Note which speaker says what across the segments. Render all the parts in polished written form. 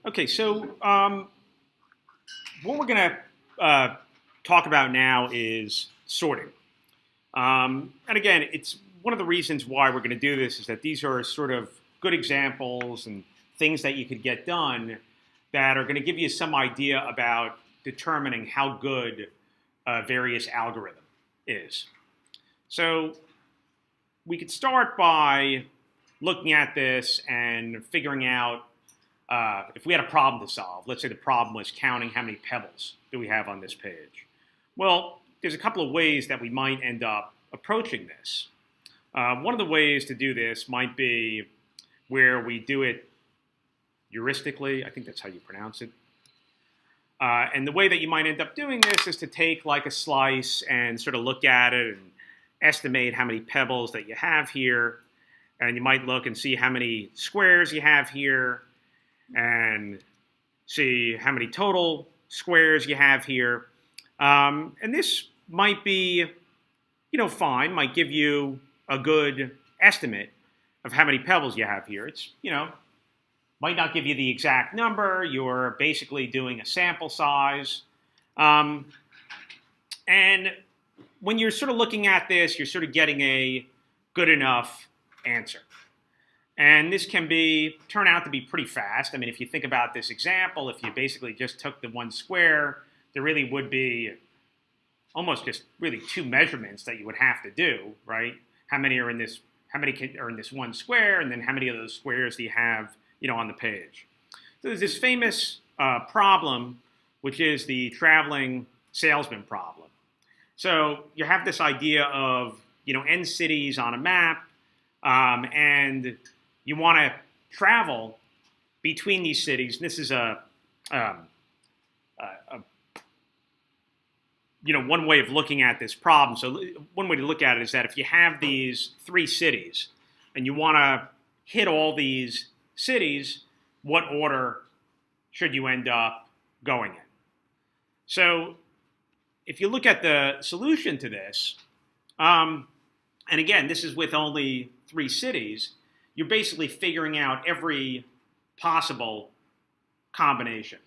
Speaker 1: Okay, so what we're going to talk about now is sorting. And again, it's one of the reasons why we're going to do this is that these are sort of good examples and things that you could get done that are going to give you some idea about determining how good a various algorithm is. So we could start by looking at this and figuring out if we had a problem to solve. Let's say the problem was counting how many pebbles do we have on this page. Well, there's a couple of ways that we might end up approaching this. One of the ways to do this might be where we do it heuristically. I think that's how you pronounce it. And the way that you might end up doing this is to take like a slice and sort of look at it and estimate how many pebbles that you have here. And you might look and see how many squares you have here and see how many total squares you have here. And this might be, fine, might give you a good estimate of how many pebbles you have here. It's, might not give you the exact number. You're basically doing a sample size. And when you're sort of looking at this, you're sort of getting a good enough answer. And this can turn out to be pretty fast. I mean, if you think about this example, if you basically just took the one square, there really would be almost just really two measurements that you would have to do, right? How many are in this one square, and then how many of those squares do you have, on the page? So there's this famous problem, which is the traveling salesman problem. So you have this idea of, n cities on a map, and you want to travel between these cities. This is one way of looking at this problem. So one way to look at it is that if you have these three cities and you want to hit all these cities, what order should you end up going in? So if you look at the solution to this, and again, this is with only three cities, you're basically figuring out every possible combination.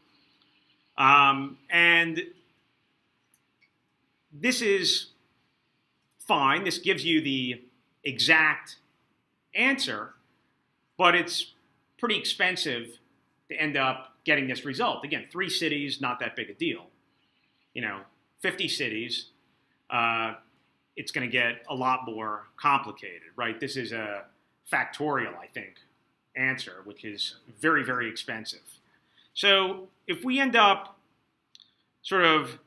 Speaker 1: And this is fine. This gives you the exact answer, but it's pretty expensive to end up getting this result. Again, three cities, not that big a deal. 50 cities, it's going to get a lot more complicated, right? This is a factorial, I think, answer, which is very, very expensive. So if we end up sort of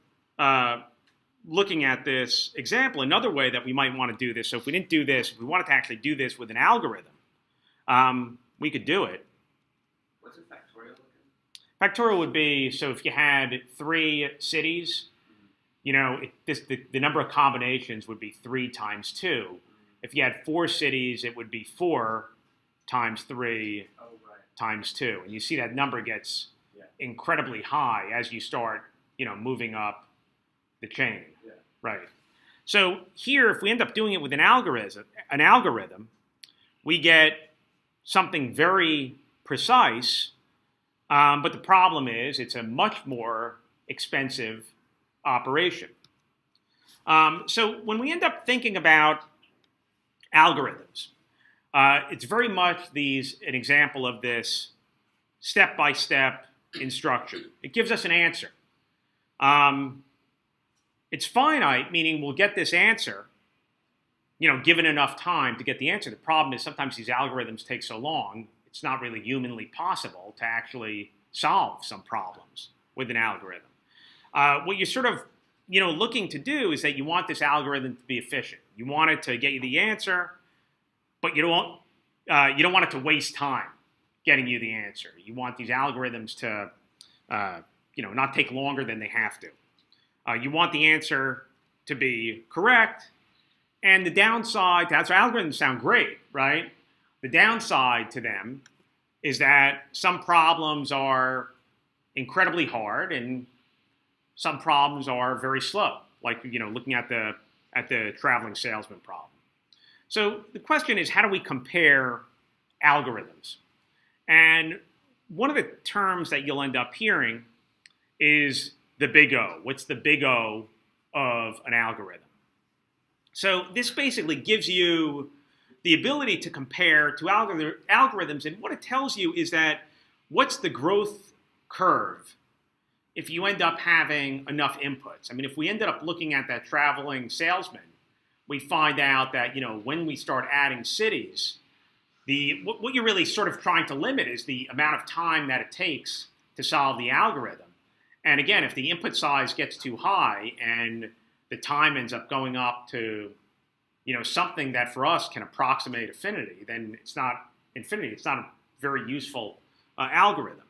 Speaker 1: looking at this example, another way that we might want to do this, so if we didn't do this, if we wanted to actually do this with an algorithm, we could do it.
Speaker 2: What's a factorial?
Speaker 1: Factorial would be, so if you had three cities, the number of combinations would be 3 times 2. If you had 4 cities, it would be 4 times 3 times 2. And you see that number gets incredibly high as you start, moving up the chain. Yeah. Right. So here, if we end up doing it with an algorithm, we get something very precise. But the problem is it's a much more expensive operation. So when we end up thinking about algorithms, it's very much an example of this step-by-step instruction. It gives us an answer. It's finite, meaning we'll get this answer, given enough time to get the answer. The problem is sometimes these algorithms take so long, it's not really humanly possible to actually solve some problems with an algorithm. What you're sort of, looking to do is that you want this algorithm to be efficient. You want it to get you the answer, but you don't want it to waste time getting you the answer. You want these algorithms to, not take longer than they have to. You want the answer to be correct, and the downside, that's why algorithms sound great, right? The downside to them is that some problems are incredibly hard and some problems are very slow, like looking at the traveling salesman problem. So the question is, how do we compare algorithms? And one of the terms that you'll end up hearing is the big O. What's the big O of an algorithm? So this basically gives you the ability to compare to algorithms, and what it tells you is that what's the growth curve if you end up having enough inputs. I mean, if we ended up looking at that traveling salesman, we find out that, when we start adding cities, what you're really sort of trying to limit is the amount of time that it takes to solve the algorithm. And again, if the input size gets too high and the time ends up going up to, something that for us can approximate infinity, then it's not infinity. It's not a very useful algorithm.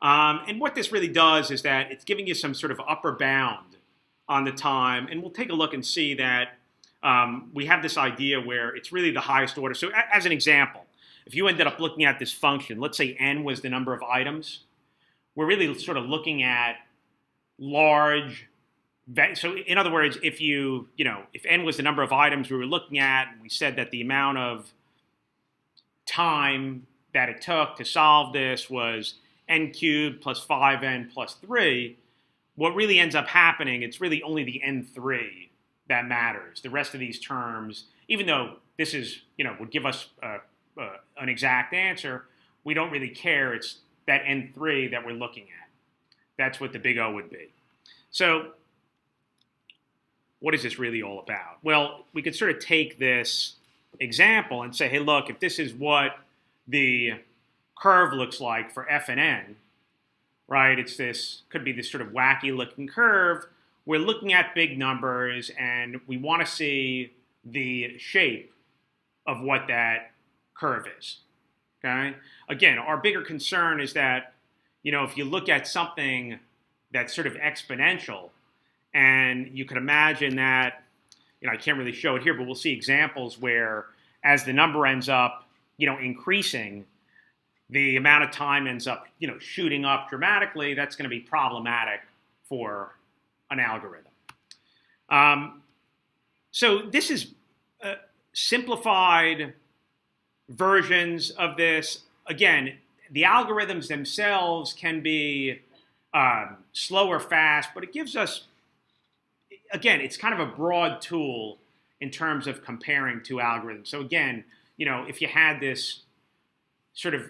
Speaker 1: And what this really does is that it's giving you some sort of upper bound on the time. And we'll take a look and see that we have this idea where it's really the highest order. So as an example, if you ended up looking at this function, let's say n was the number of items, we're really sort of looking at large. So in other words, if if n was the number of items we were looking at, and we said that the amount of time that it took to solve this was n cubed plus 5n plus 3, what really ends up happening, it's really only the n3 that matters. The rest of these terms, even though this is, would give us an exact answer, we don't really care. It's that n3 that we're looking at. That's what the big O would be. So what is this really all about? Well, we could sort of take this example and say, hey, look, if this is what the curve looks like for f and n, right? Could be this sort of wacky looking curve. We're looking at big numbers and we want to see the shape of what that curve is, okay? Again, our bigger concern is that, if you look at something that's sort of exponential, and you could imagine that, I can't really show it here, but we'll see examples where as the number ends up, increasing, the amount of time ends up, shooting up dramatically. That's going to be problematic for an algorithm. So this is simplified versions of this. Again, the algorithms themselves can be slow or fast, but it gives us, again, it's kind of a broad tool in terms of comparing two algorithms. So again, if you had this sort of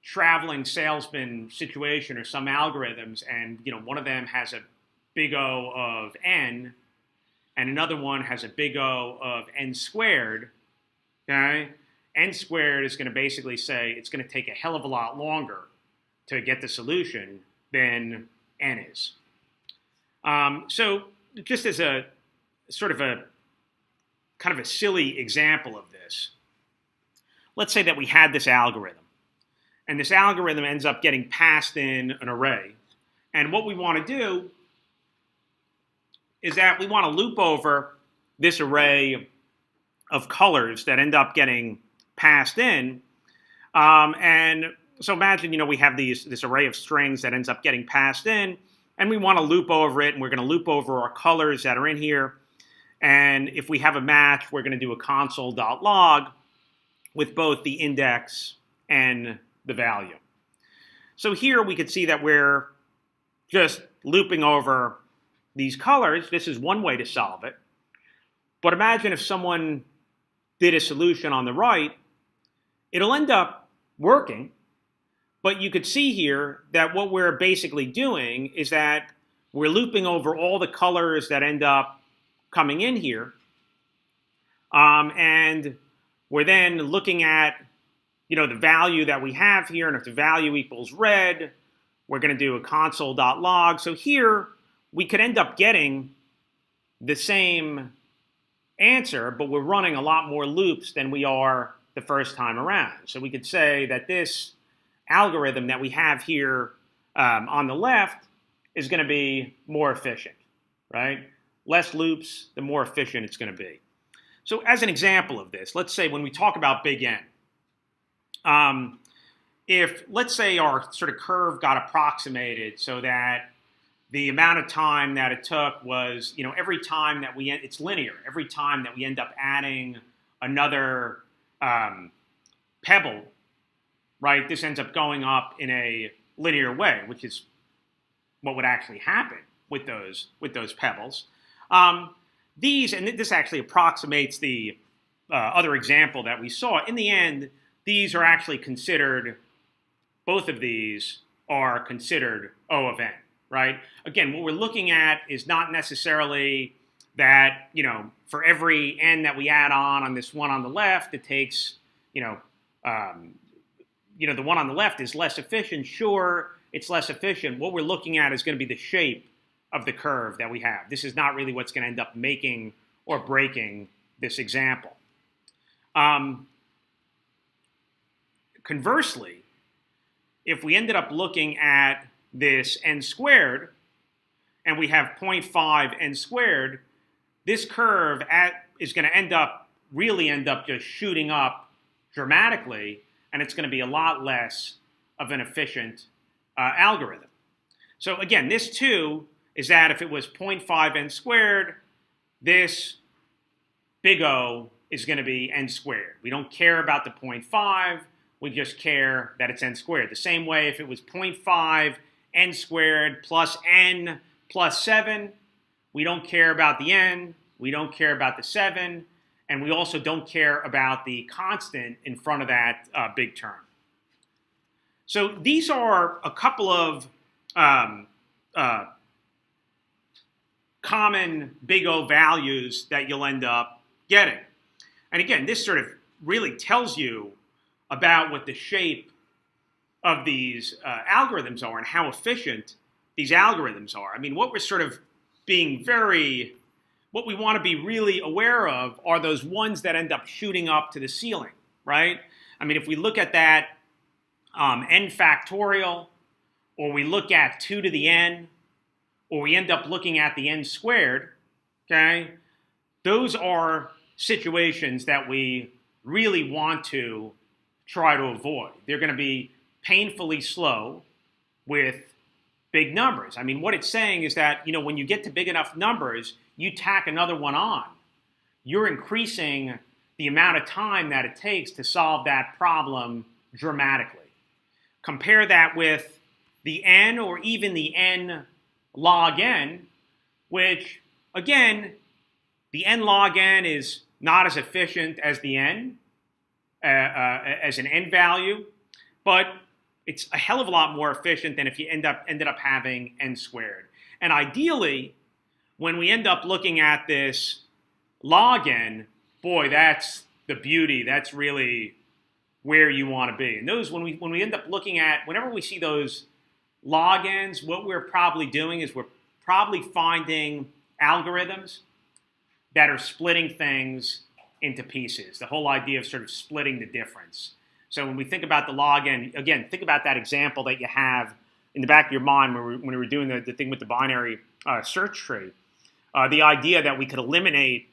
Speaker 1: traveling salesman situation or some algorithms, and one of them has a big O of n, and another one has a big O of n squared, okay? N squared is going to basically say it's going to take a hell of a lot longer to get the solution than n is. So just as a sort of a kind of a silly example of this, let's say that we had this algorithm, and this algorithm ends up getting passed in an array. And what we want to do is that we want to loop over this array of colors that end up getting passed in. And so imagine, we have this array of strings that ends up getting passed in, and we want to loop over it, and we're going to loop over our colors that are in here. And if we have a match, we're going to do a console.log with both the index and the value. So here we could see that we're just looping over these colors. This is one way to solve it. But imagine if someone did a solution on the right, it'll end up working. But you could see here that what we're basically doing is that we're looping over all the colors that end up coming in here. And we're then looking at, the value that we have here. And if the value equals red, we're going to do a console.log. So here we could end up getting the same answer, but we're running a lot more loops than we are the first time around. So we could say that this algorithm that we have here on the left is going to be more efficient, right? Less loops, the more efficient it's going to be. So as an example of this, let's say when we talk about big N, if let's say our sort of curve got approximated so that the amount of time that it took was, every time that it's linear, every time that we end up adding another pebble, right, this ends up going up in a linear way, which is what would actually happen with those pebbles. These, and this actually approximates the other example that we saw. In the end, these are actually considered, both of these are considered O of n, right? Again, what we're looking at is not necessarily that, for every n that we add on this one on the left, it takes, the one on the left is less efficient. Sure, it's less efficient. What we're looking at is going to be the shape of the curve that we have. This is not really what's going to end up making or breaking this example. Conversely, if we ended up looking at this n squared, and we have 0.5 n squared, this curve is going to really end up just shooting up dramatically, and it's going to be a lot less of an efficient algorithm. So again, this too is that if it was 0.5 n squared, this big O is going to be n squared. We don't care about the 0.5, we just care that it's n squared. The same way if it was 0.5 n squared plus n plus 7, we don't care about the n, we don't care about the 7, and we also don't care about the constant in front of that big term. So these are a couple of common big O values that you'll end up getting. And again, this sort of really tells you about what the shape of these algorithms are and how efficient these algorithms are. I mean, what we're sort of what we want to be really aware of are those ones that end up shooting up to the ceiling, right? I mean, if we look at that n factorial, or we look at 2 to the n, or we end up looking at the n squared, okay? Those are situations that we really want to try to avoid. They're going to be painfully slow with big numbers. I mean, what it's saying is that, when you get to big enough numbers, you tack another one on. You're increasing the amount of time that it takes to solve that problem dramatically. Compare that with the n, or even the n log n, which, again, the n log n is not as efficient as the n, as an n value, but it's a hell of a lot more efficient than if you ended up having n squared. And ideally, when we end up looking at this log n, boy, that's the beauty. That's really where you want to be. And those, when we end up looking at, whenever we see those log n's, what we're probably doing is we're probably finding algorithms that are splitting things into pieces. The whole idea of sort of splitting the difference. So when we think about the log n, again, think about that example that you have in the back of your mind when we were doing the thing with the binary search tree. The idea that we could eliminate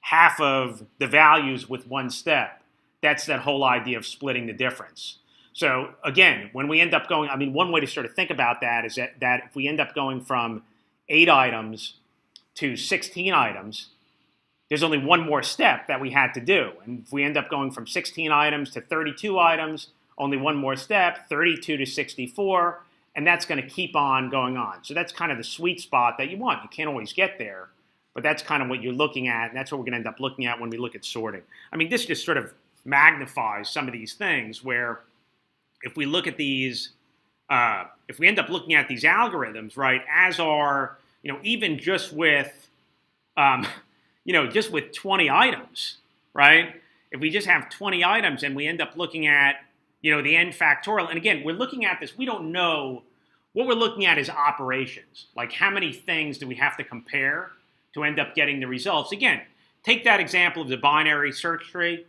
Speaker 1: half of the values with one step. That's that whole idea of splitting the difference. So again, when we end up going, I mean, one way to sort of think about that is that if we end up going from 8 items to 16 items, there's only one more step that we had to do. And if we end up going from 16 items to 32 items, only one more step, 32 to 64, and that's going to keep on going on. So that's kind of the sweet spot that you want. You can't always get there, but that's kind of what you're looking at, and that's what we're going to end up looking at when we look at sorting. I mean, this just sort of magnifies some of these things where if we look at these, if we end up looking at these algorithms, right, as are, even just with, just with 20 items, right? If we just have 20 items and we end up looking at, the n factorial, and again, we're looking at this, we don't know, what we're looking at is operations. Like how many things do we have to compare to end up getting the results? Again, take that example of the binary search tree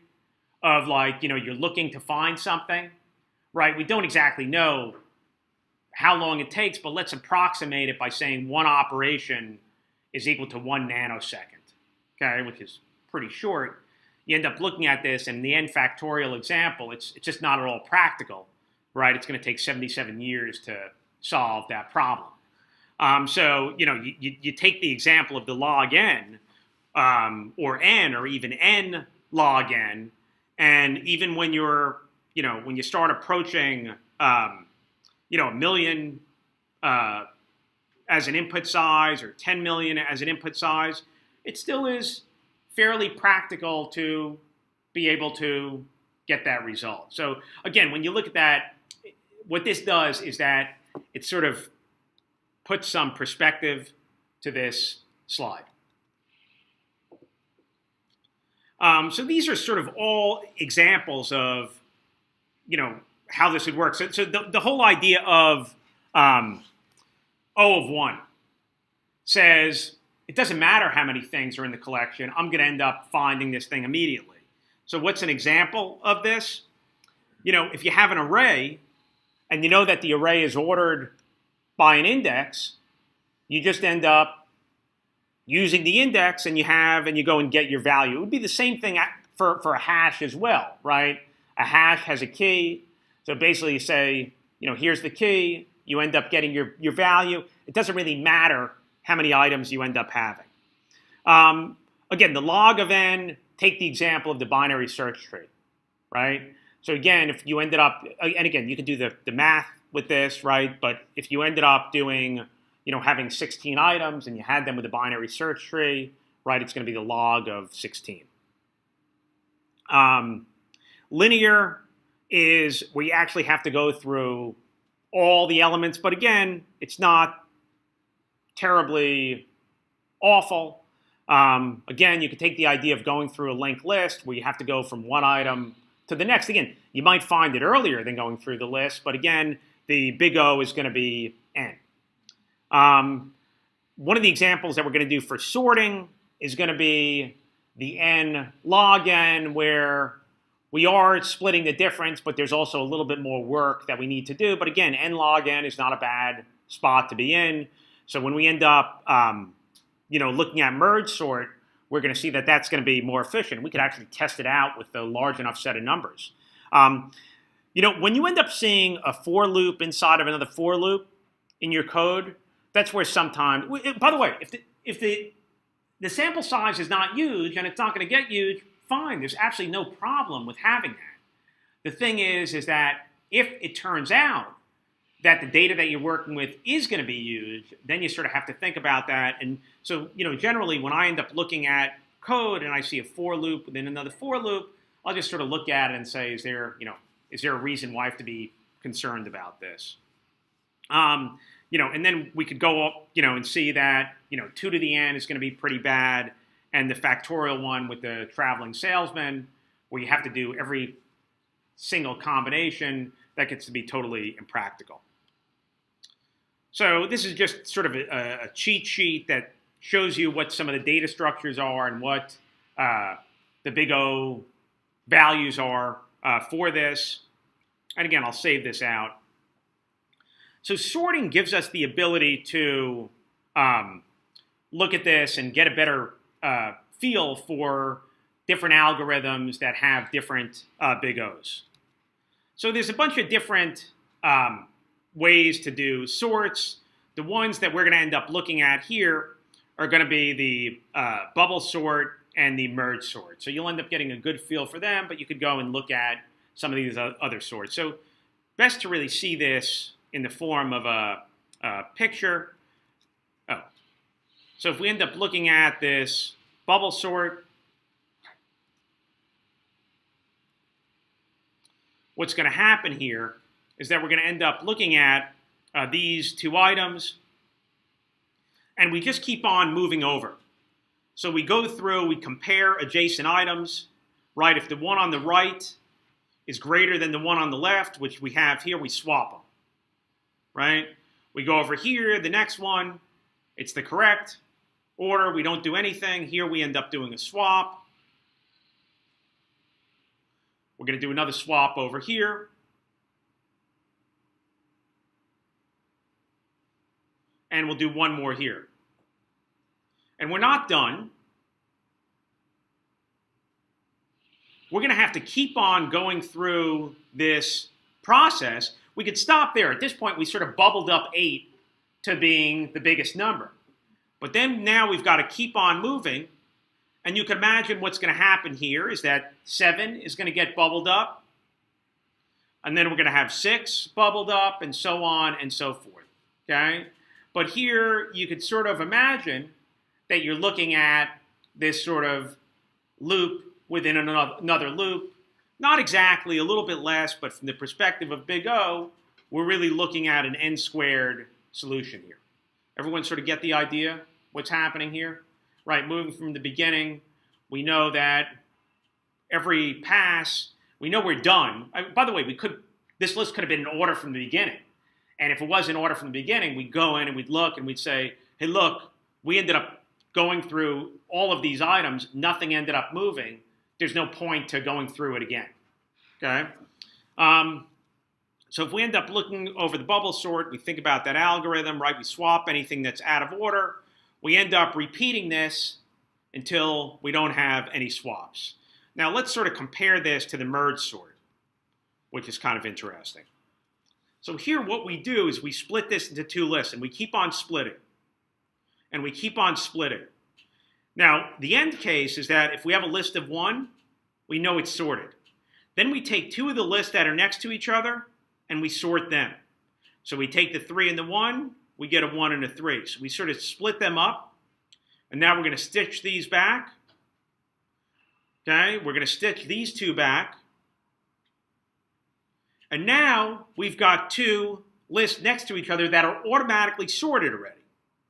Speaker 1: of like, you're looking to find something, right? We don't exactly know how long it takes, but let's approximate it by saying one operation is equal to 1 nanosecond, okay, which is pretty short. You end up looking at this, and in the n factorial example, it's just not at all practical, right? It's going to take 77 years to solve that problem. So, you take the example of the log n, or even n log n, and even when you're, when you start approaching, a million as an input size or 10 million as an input size, it still is fairly practical to be able to get that result. So again, when you look at that, what this does is that it sort of puts some perspective to this slide. So these are sort of all examples of, how this would work. So the whole idea of O of 1 says it doesn't matter how many things are in the collection. I'm going to end up finding this thing immediately. So what's an example of this? If you have an array and you know that the array is ordered by an index, you just end up using the index and you go and get your value. It would be the same thing for a hash as well, right? A hash has a key. So basically you say, here's the key. You end up getting your value. It doesn't really matter how many items you end up having. Again, the log of n, take the example of the binary search tree, right? So again, if you ended up, and again, you can do the math with this, right? But if you ended up doing, having 16 items and you had them with a binary search tree, right, it's going to be the log of 16. Linear is where you actually have to go through all the elements, but again, it's not terribly awful. Again, you could take the idea of going through a linked list where you have to go from one item to the next. Again, you might find it earlier than going through the list, but again, the big O is going to be n. One of the examples that we're going to do for sorting is going to be the n log n, where we are splitting the difference, but there's also a little bit more work that we need to do. But again, n log n is not a bad spot to be in. So when we end up, looking at merge sort, we're going to see that that's going to be more efficient. We could actually test it out with a large enough set of numbers. When you end up seeing a for loop inside of another for loop in your code, that's where sometimes, by the way, if the sample size is not huge and it's not going to get huge, fine. There's absolutely no problem with having that. The thing is that if it turns out that the data that you're working with is going to be huge, then you sort of have to think about that. And so, generally when I end up looking at code and I see a for loop within another for loop, I'll just sort of look at it and say, is there a reason why I have to be concerned about this? And then we could go up, and see that, 2 to the n is going to be pretty bad. And the factorial one with the traveling salesman, where you have to do every single combination, that gets to be totally impractical. So this is just sort of a cheat sheet that shows you what some of the data structures are and what the big O values are for this. And again, I'll save this out. So sorting gives us the ability to look at this and get a better feel for different algorithms that have different big O's. So there's a bunch of different ways to do sorts. The ones that we're going to end up looking at here are going to be the bubble sort and the merge sort. So you'll end up getting a good feel for them, but you could go and look at some of these other sorts. So best to really see this in the form of a picture. Oh, so if we end up looking at this bubble sort, what's going to happen here is that we're going to end up looking at these two items, and we just keep on moving over. So we go through, we compare adjacent items, right? If the one on the right is greater than the one on the left, which we have here, we swap them, right? We go over here, the next one, it's the correct order. We don't do anything. Here we end up doing a swap. We're going to do another swap over here. And we'll do one more here. And we're not done. We're going to have to keep on going through this process. We could stop there. At this point, we sort of bubbled up 8 to being the biggest number. But then now we've got to keep on moving. And you can imagine what's going to happen here is that 7 is going to get bubbled up. and then we're going to have 6 bubbled up, and so on and so forth, okay? But here you could sort of imagine that you're looking at this sort of loop within another loop. Not exactly, a little bit less, but from the perspective of big O, we're really looking at an n squared solution here. Everyone sort of get the idea what's happening here? Right, moving from the beginning, we know that every pass, we know we're done. By the way, this list could have been in order from the beginning. And if it was in order from the beginning, we'd go in and we'd look and we'd say, hey, look, we ended up going through all of these items. Nothing ended up moving. There's no point to going through it again, okay? So if we end up looking over the bubble sort, we think about that algorithm, right? We swap anything that's out of order. We end up repeating this until we don't have any swaps. Now let's sort of compare this to the merge sort, which is kind of interesting. So here what we do is we split this into 2 lists, and we keep on splitting. And we keep on splitting. Now, the end case is that if we have a list of 1, we know it's sorted. Then we take 2 of the lists that are next to each other, and we sort them. So we take the 3 and the 1, we get a 1 and a 3. So we sort of split them up, and now we're going to stitch these back. Okay, we're going to stitch these 2 back. And now we've got 2 lists next to each other that are automatically sorted already.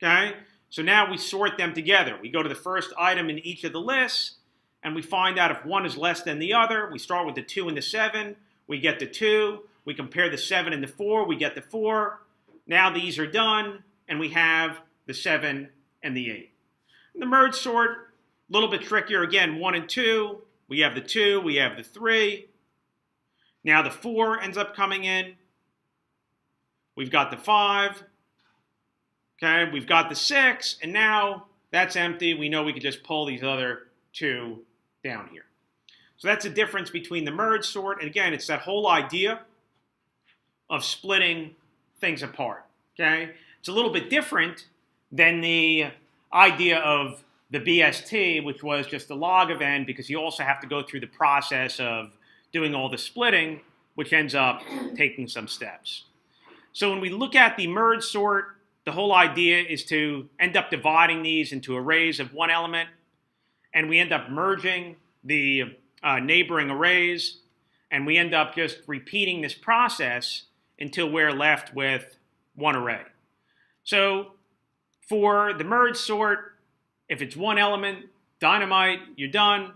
Speaker 1: Okay, so now we sort them together. We go to the first item in each of the lists, and we find out if one is less than the other. We start with the 2 and the 7. We get the 2. We compare the 7 and the 4. We get the 4. Now these are done, and we have the 7 and the 8. And the merge sort, a little bit trickier. Again, 1 and 2. We have the 2. We have the 3. Now the 4 ends up coming in. We've got the 5. Okay, we've got the 6, and now that's empty. We know we could just pull these other 2 down here. So that's the difference between the merge sort, and again, it's that whole idea of splitting things apart. Okay, it's a little bit different than the idea of the BST, which was just the log of n, because you also have to go through the process of doing all the splitting, which ends up taking some steps. So when we look at the merge sort, the whole idea is to end up dividing these into arrays of 1 element, and we end up merging the neighboring arrays, and we end up just repeating this process until we're left with 1 array. So for the merge sort, if it's 1 element, dynamite, you're done.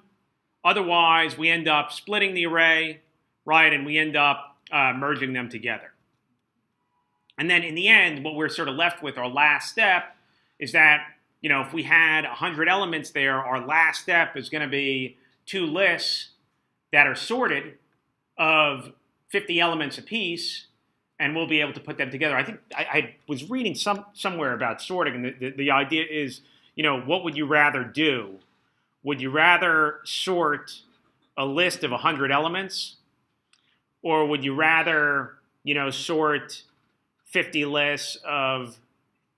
Speaker 1: Otherwise, we end up splitting the array, right, and we end up merging them together. And then in the end, what we're sort of left with, our last step, is that, you know, if we had 100 elements there, our last step is going to be 2 lists that are sorted of 50 elements apiece, and we'll be able to put them together. I think I was reading somewhere about sorting, and the idea is, you know, what would you rather do? Would you rather sort a list of 100 elements, or would you rather, you know, sort 50 lists of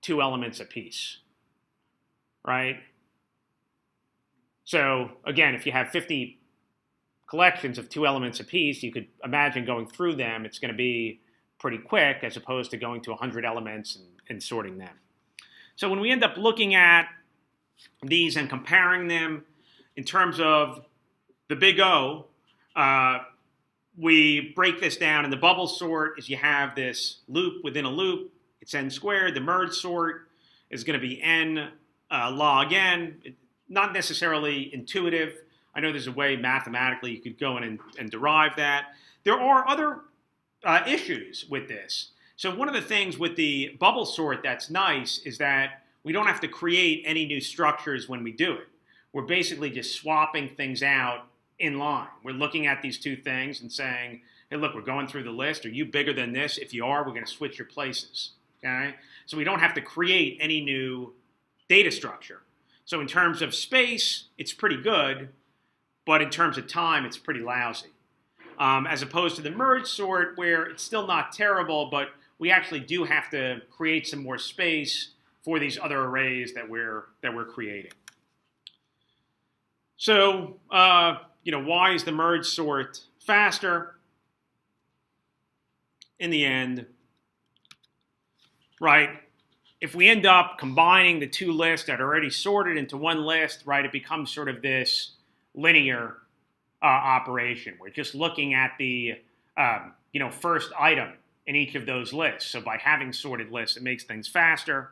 Speaker 1: 2 elements apiece, right? So again, if you have 50 collections of 2 elements apiece, you could imagine going through them. It's going to be pretty quick as opposed to going to 100 elements and sorting them. So when we end up looking at these and comparing them in terms of the big O, we break this down. In the bubble sort is you have this loop within a loop. It's n squared. The merge sort is going to be n log n. Not necessarily intuitive. I know there's a way mathematically you could go in and derive that. There are other issues with this. So one of the things with the bubble sort that's nice is that we don't have to create any new structures when we do it. We're basically just swapping things out in line. We're looking at these 2 things and saying, hey, look, we're going through the list. Are you bigger than this? If you are, we're going to switch your places. Okay? So we don't have to create any new data structure. So in terms of space, it's pretty good, but in terms of time, it's pretty lousy. As opposed to the merge sort, where it's still not terrible, but we actually do have to create some more space for these other arrays that we're creating. So, you know, why is the merge sort faster? in the end, right, if we end up combining the two lists that are already sorted into one list, right, it becomes sort of this linear operation. We're just looking at the first item in each of those lists. So by having sorted lists, it makes things faster.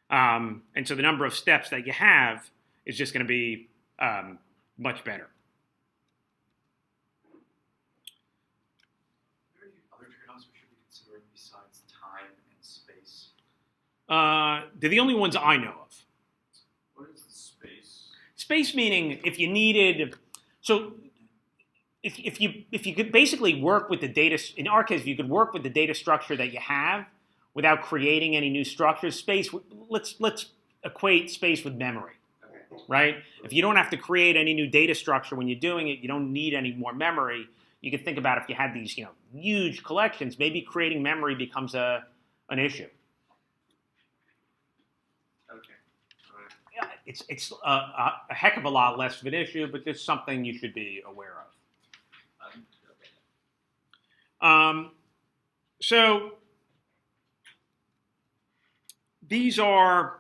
Speaker 1: And so the number of steps that you have is just going to be much better.
Speaker 2: Are there any other trade-offs we should be considering besides time and space?
Speaker 1: They're the only ones I know of.
Speaker 2: What is the space?
Speaker 1: Space meaning if you needed, so if you could basically work with the data, in our case, if you could work with the data structure that you have without creating any new structures, space, let's equate space with memory,
Speaker 2: Okay.
Speaker 1: right? If you don't have to create any new data structure when you're doing it, you don't need any more memory. You could think about if you had these, huge collections, maybe creating memory becomes an issue.
Speaker 2: Okay. All right.
Speaker 1: Yeah, it's a heck of a lot less of an issue, but just something you should be aware of.
Speaker 2: Okay.
Speaker 1: So these are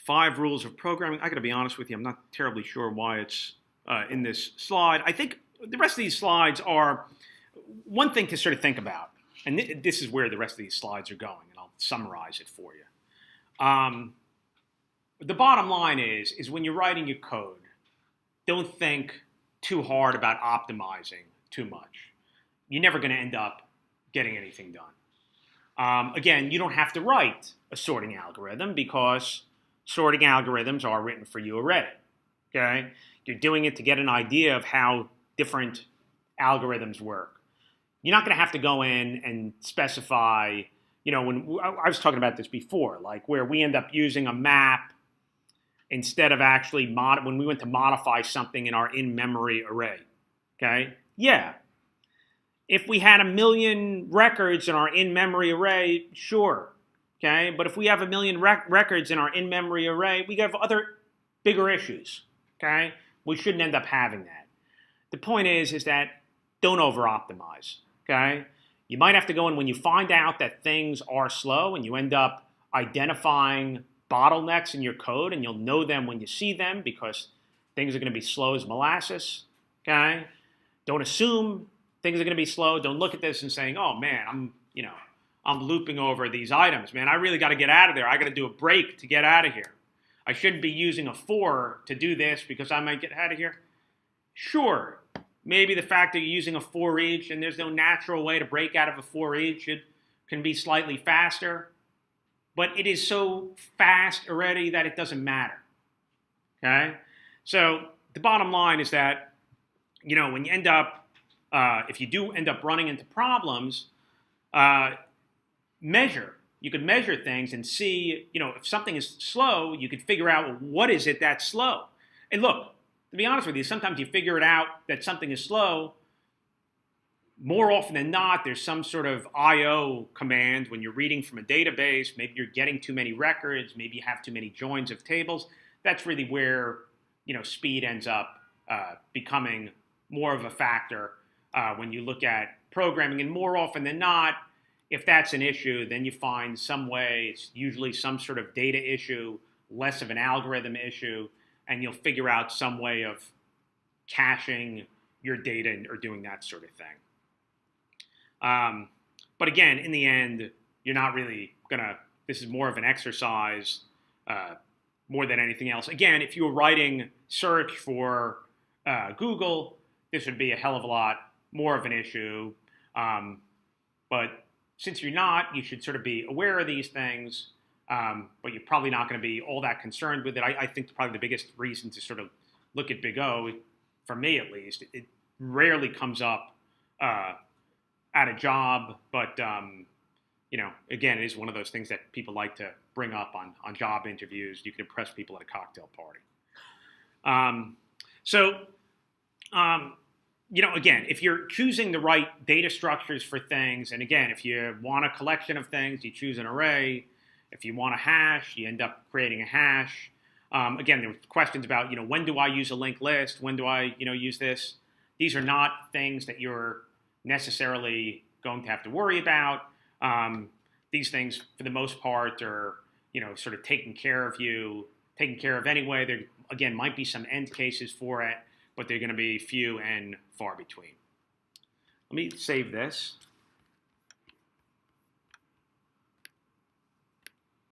Speaker 1: 5 rules of programming. I got to be honest with you, I'm not terribly sure why it's in this slide. I think the rest of these slides are one thing to sort of think about, and this is where the rest of these slides are going, and I'll summarize it for you. The bottom line is when you're writing your code, don't think too hard about optimizing too much. You're never going to end up getting anything done. Again, you don't have to write a sorting algorithm because sorting algorithms are written for you already. Okay? You're doing it to get an idea of how different algorithms work. You're not going to have to go in and specify, when I was talking about this before, like where we end up using a map instead of actually when we went to modify something in our in-memory array. Okay? Yeah. If we had 1 million records in our in-memory array, sure. Okay? But if we have 1 million records in our in-memory array, we have other bigger issues. Okay? We shouldn't end up having that. The point is that don't over-optimize. Okay? You might have to go in when you find out that things are slow and you end up identifying bottlenecks in your code, and you'll know them when you see them because things are going to be slow as molasses. Okay? Don't assume things are going to be slow. Don't look at this and saying, "Oh man, I'm looping over these items. Man, I really got to get out of there. I got to do a break to get out of here. I shouldn't be using a for to do this because I might get out of here." Sure, maybe the fact that you're using a for each and there's no natural way to break out of a for each can be slightly faster, but it is so fast already that it doesn't matter. Okay? So the bottom line is that, when you end up, if you do end up running into problems, measure. You could measure things and see, if something is slow, you could figure out, well, what is it that's slow? And look, to be honest with you, sometimes you figure it out that something is slow. More often than not, there's some sort of I/O command when you're reading from a database. Maybe you're getting too many records. Maybe you have too many joins of tables. That's really where, speed ends up becoming more of a factor when you look at programming. And more often than not, if that's an issue, then you find some way, it's usually some sort of data issue, less of an algorithm issue, and you'll figure out some way of caching your data or doing that sort of thing. But again, in the end, you're not really this is more of an exercise more than anything else. Again, if you were writing search for Google, this would be a hell of a lot more of an issue. But since you're not, you should sort of be aware of these things, but you're probably not going to be all that concerned with it. I think probably the biggest reason to sort of look at Big O, for me at least, it rarely comes up at a job, but again, it is one of those things that people like to bring up on job interviews. You can impress people at a cocktail party. Again, if you're choosing the right data structures for things, and again, if you want a collection of things, you choose an array. If you want a hash, you end up creating a hash. Again, there were questions about, when do I use a linked list? When do I, use this? These are not things that you're necessarily going to have to worry about. These things, for the most part, are sort of taken care of anyway. There again might be some end cases for it, but they're going to be few and far between. Let me save this.